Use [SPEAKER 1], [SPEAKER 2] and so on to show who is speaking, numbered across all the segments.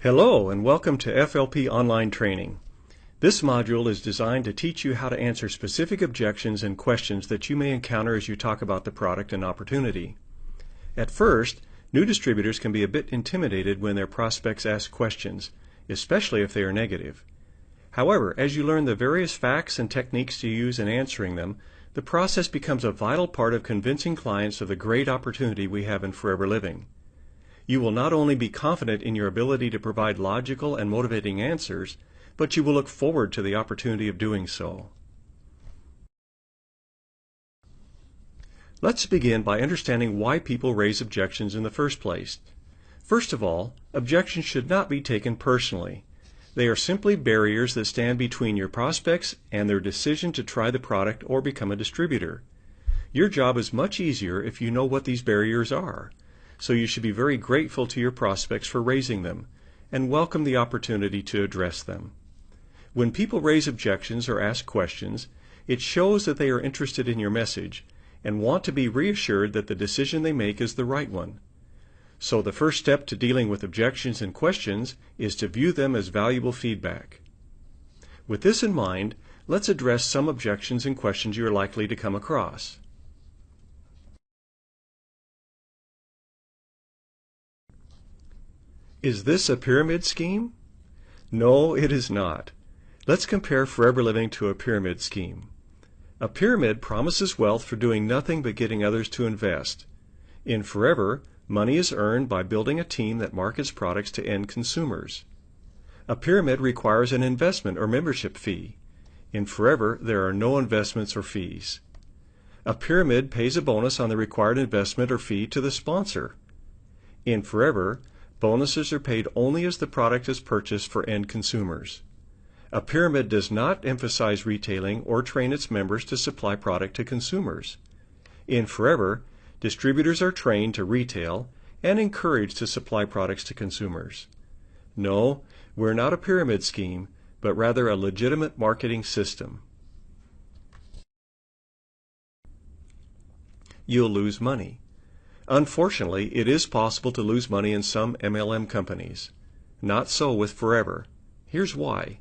[SPEAKER 1] Hello and welcome to FLP Online Training. This module is designed to teach you how to answer specific objections and questions that you may encounter as you talk about the product and opportunity. At first, new distributors can be a bit intimidated when their prospects ask questions, especially if they are negative. However, as you learn the various facts and techniques to use in answering them, the process becomes a vital part of convincing clients of the great opportunity we have in Forever Living. You will not only be confident in your ability to provide logical and motivating answers, but you will look forward to the opportunity of doing so. Let's begin by understanding why people raise objections in the first place. First of all, objections should not be taken personally. They are simply barriers that stand between your prospects and their decision to try the product or become a distributor. Your job is much easier if you know what these barriers are. So you should be very grateful to your prospects for raising them, and welcome the opportunity to address them. When people raise objections or ask questions, it shows that they are interested in your message and want to be reassured that the decision they make is the right one. So the first step to dealing with objections and questions is to view them as valuable feedback. With this in mind, let's address some objections and questions you are likely to come across. Is this a pyramid scheme? No, it is not. Let's compare Forever Living to a pyramid scheme. A pyramid promises wealth for doing nothing but getting others to invest. In Forever, money is earned by building a team that markets products to end consumers. A pyramid requires an investment or membership fee. In Forever, there are no investments or fees. A pyramid pays a bonus on the required investment or fee to the sponsor. In Forever, bonuses are paid only as the product is purchased for end consumers. A pyramid does not emphasize retailing or train its members to supply product to consumers. In Forever, distributors are trained to retail and encouraged to supply products to consumers. No, we're not a pyramid scheme, but rather a legitimate marketing system. You'll lose money. Unfortunately, it is possible to lose money in some MLM companies. Not so with Forever. Here's why.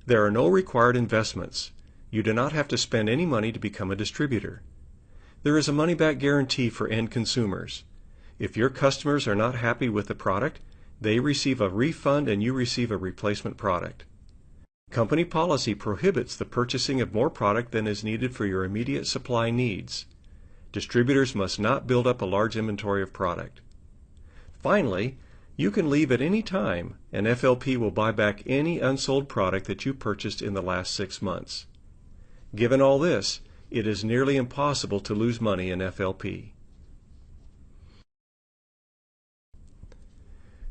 [SPEAKER 1] There are no required investments. You do not have to spend any money to become a distributor. There is a money-back guarantee for end consumers. If your customers are not happy with the product, they receive a refund and you receive a replacement product. Company policy prohibits the purchasing of more product than is needed for your immediate supply needs. Distributors must not build up a large inventory of product. Finally, you can leave at any time, and FLP will buy back any unsold product that you purchased in the last 6 months. Given all this, it is nearly impossible to lose money in FLP.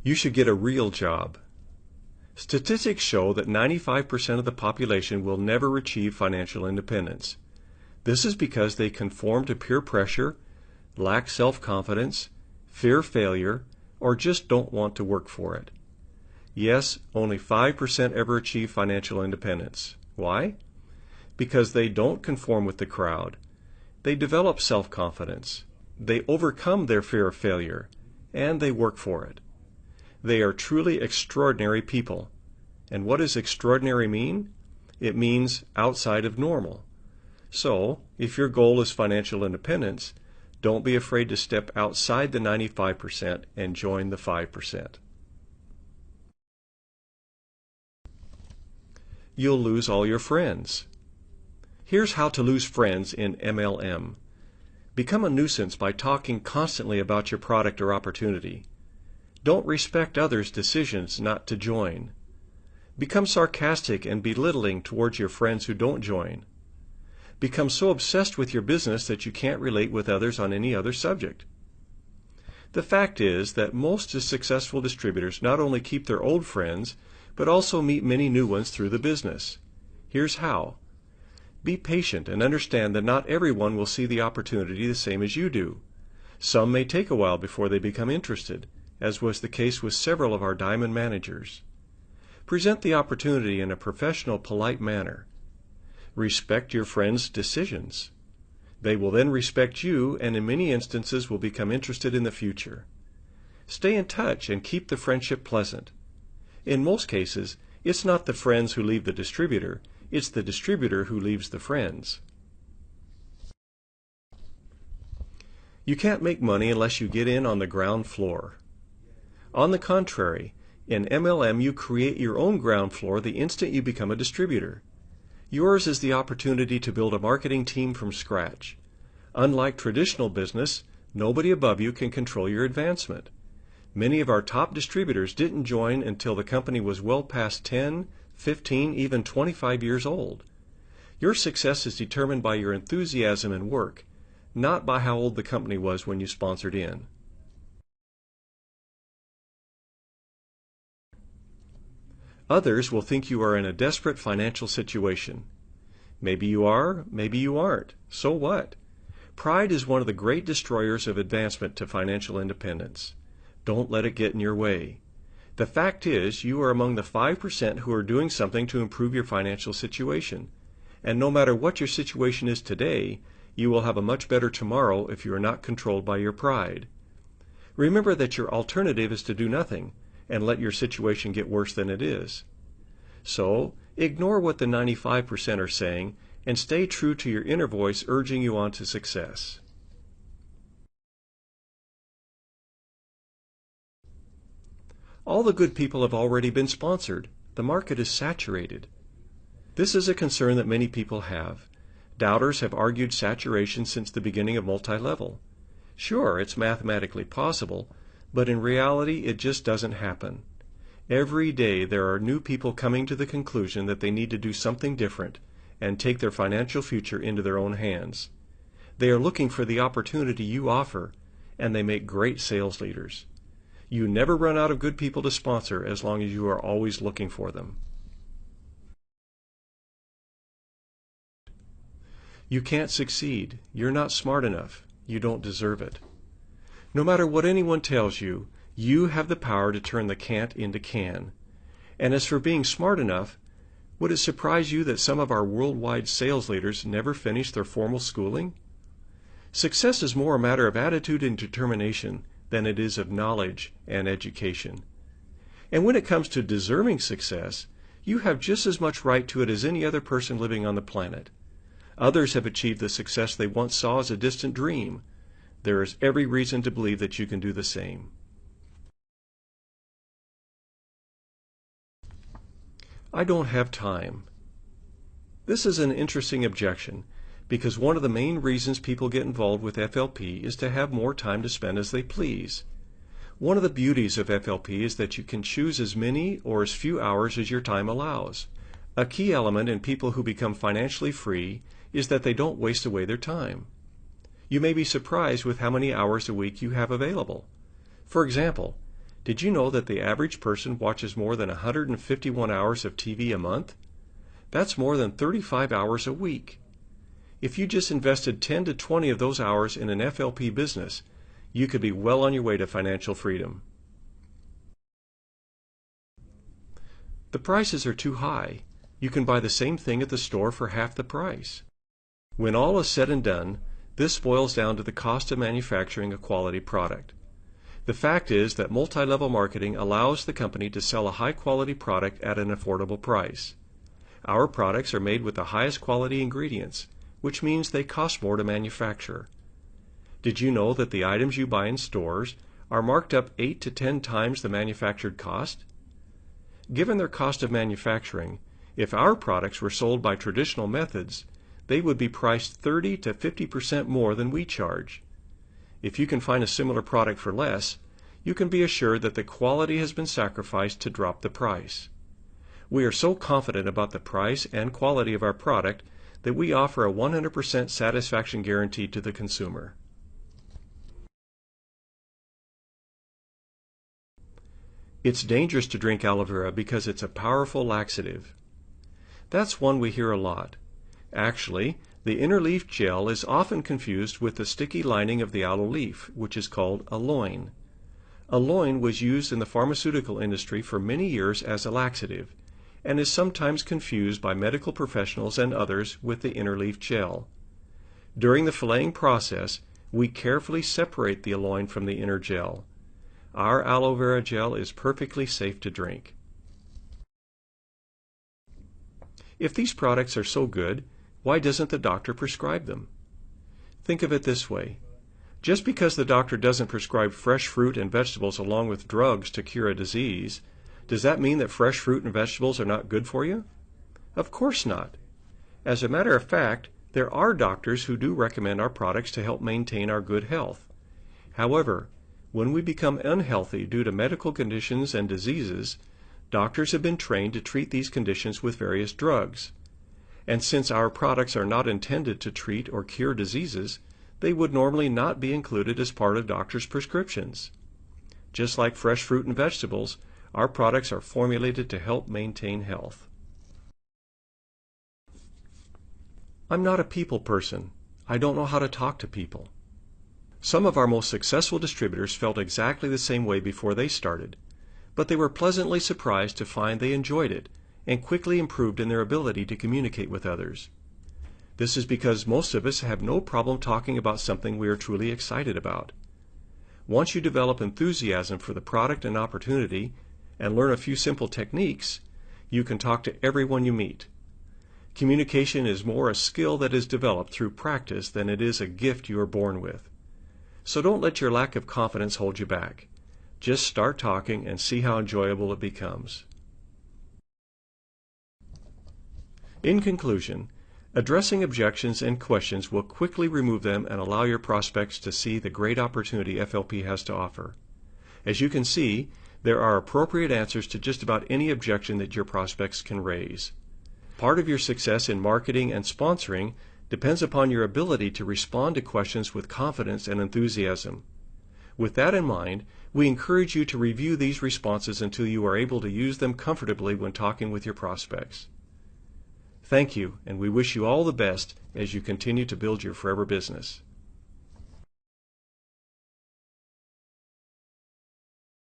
[SPEAKER 1] You should get a real job. Statistics show that 95% of the population will never achieve financial independence. This is because they conform to peer pressure, lack self-confidence, fear failure, or just don't want to work for it. Yes, only 5% ever achieve financial independence. Why? Because they don't conform with the crowd. They develop self-confidence. They overcome their fear of failure, and they work for it. They are truly extraordinary people. And what does extraordinary mean? It means outside of normal. So, if your goal is financial independence, don't be afraid to step outside the 95% and join the 5%. You'll lose all your friends. Here's how to lose friends in MLM. Become a nuisance by talking constantly about your product or opportunity. Don't respect others' decisions not to join. Become sarcastic and belittling towards your friends who don't join. Become so obsessed with your business that you can't relate with others on any other subject. The fact is that most successful distributors not only keep their old friends, but also meet many new ones through the business. Here's how. Be patient and understand that not everyone will see the opportunity the same as you do. Some may take a while before they become interested, as was the case with several of our diamond managers. Present the opportunity in a professional, polite manner. Respect your friends' decisions. They will then respect you and in many instances will become interested in the future. Stay in touch and keep the friendship pleasant. In most cases, it's not the friends who leave the distributor, it's the distributor who leaves the friends. You can't make money unless you get in on the ground floor. On the contrary, in MLM you create your own ground floor the instant you become a distributor. Yours is the opportunity to build a marketing team from scratch. Unlike traditional business, nobody above you can control your advancement. Many of our top distributors didn't join until the company was well past 10, 15, even 25 years old. Your success is determined by your enthusiasm and work, not by how old the company was when you sponsored in. Others will think you are in a desperate financial situation. Maybe you are, maybe you aren't. So what? Pride is one of the great destroyers of advancement to financial independence. Don't let it get in your way. The fact is, you are among the 5% who are doing something to improve your financial situation. And no matter what your situation is today, you will have a much better tomorrow if you are not controlled by your pride. Remember that your alternative is to do nothing and let your situation get worse than it is. So, ignore what the 95% are saying and stay true to your inner voice urging you on to success. All the good people have already been sponsored. The market is saturated. This is a concern that many people have. Doubters have argued saturation since the beginning of multi-level. Sure, it's mathematically possible, but in reality it just doesn't happen. Every day there are new people coming to the conclusion that they need to do something different and take their financial future into their own hands. They are looking for the opportunity you offer, and they make great sales leaders. You never run out of good people to sponsor as long as you are always looking for them. You can't succeed. You're not smart enough. You don't deserve it. No matter what anyone tells you, you have the power to turn the can't into can. And as for being smart enough, would it surprise you that some of our worldwide sales leaders never finished their formal schooling? Success is more a matter of attitude and determination than it is of knowledge and education. And when it comes to deserving success, you have just as much right to it as any other person living on the planet. Others have achieved the success they once saw as a distant dream. There is every reason to believe that you can do the same. I don't have time. This is an interesting objection because one of the main reasons people get involved with FLP is to have more time to spend as they please. One of the beauties of FLP is that you can choose as many or as few hours as your time allows. A key element in people who become financially free is that they don't waste away their time. You may be surprised with how many hours a week you have available. For example, did you know that the average person watches more than 151 hours of TV a month? That's more than 35 hours a week. If you just invested 10 to 20 of those hours in an FLP business, you could be well on your way to financial freedom. The prices are too high. You can buy the same thing at the store for half the price. When all is said and done, this boils down to the cost of manufacturing a quality product. The fact is that multi-level marketing allows the company to sell a high-quality product at an affordable price. Our products are made with the highest quality ingredients, which means they cost more to manufacture. Did you know that the items you buy in stores are marked up 8 to 10 times the manufactured cost? Given their cost of manufacturing, if our products were sold by traditional methods, they would be priced 30 to 50% more than we charge. If you can find a similar product for less, you can be assured that the quality has been sacrificed to drop the price. We are so confident about the price and quality of our product that we offer a 100% satisfaction guarantee to the consumer. It's dangerous to drink aloe vera because it's a powerful laxative. That's one we hear a lot. Actually, the inner leaf gel is often confused with the sticky lining of the aloe leaf, which is called aloin. Aloin was used in the pharmaceutical industry for many years as a laxative, and is sometimes confused by medical professionals and others with the inner leaf gel. During the filleting process, we carefully separate the aloin from the inner gel. Our aloe vera gel is perfectly safe to drink. If these products are so good, why doesn't the doctor prescribe them? Think of it this way. Just because the doctor doesn't prescribe fresh fruit and vegetables along with drugs to cure a disease, does that mean that fresh fruit and vegetables are not good for you? Of course not. As a matter of fact, there are doctors who do recommend our products to help maintain our good health. However, when we become unhealthy due to medical conditions and diseases, doctors have been trained to treat these conditions with various drugs. And since our products are not intended to treat or cure diseases, they would normally not be included as part of doctors' prescriptions. Just like fresh fruit and vegetables, our products are formulated to help maintain health. I'm not a people person. I don't know how to talk to people. Some of our most successful distributors felt exactly the same way before they started, but they were pleasantly surprised to find they enjoyed it and quickly improved in their ability to communicate with others. This is because most of us have no problem talking about something we are truly excited about. Once you develop enthusiasm for the product and opportunity and learn a few simple techniques, you can talk to everyone you meet. Communication is more a skill that is developed through practice than it is a gift you are born with. So don't let your lack of confidence hold you back. Just start talking and see how enjoyable it becomes. In conclusion, addressing objections and questions will quickly remove them and allow your prospects to see the great opportunity FLP has to offer. As you can see, there are appropriate answers to just about any objection that your prospects can raise. Part of your success in marketing and sponsoring depends upon your ability to respond to questions with confidence and enthusiasm. With that in mind, we encourage you to review these responses until you are able to use them comfortably when talking with your prospects. Thank you, and we wish you all the best as you continue to build your forever business.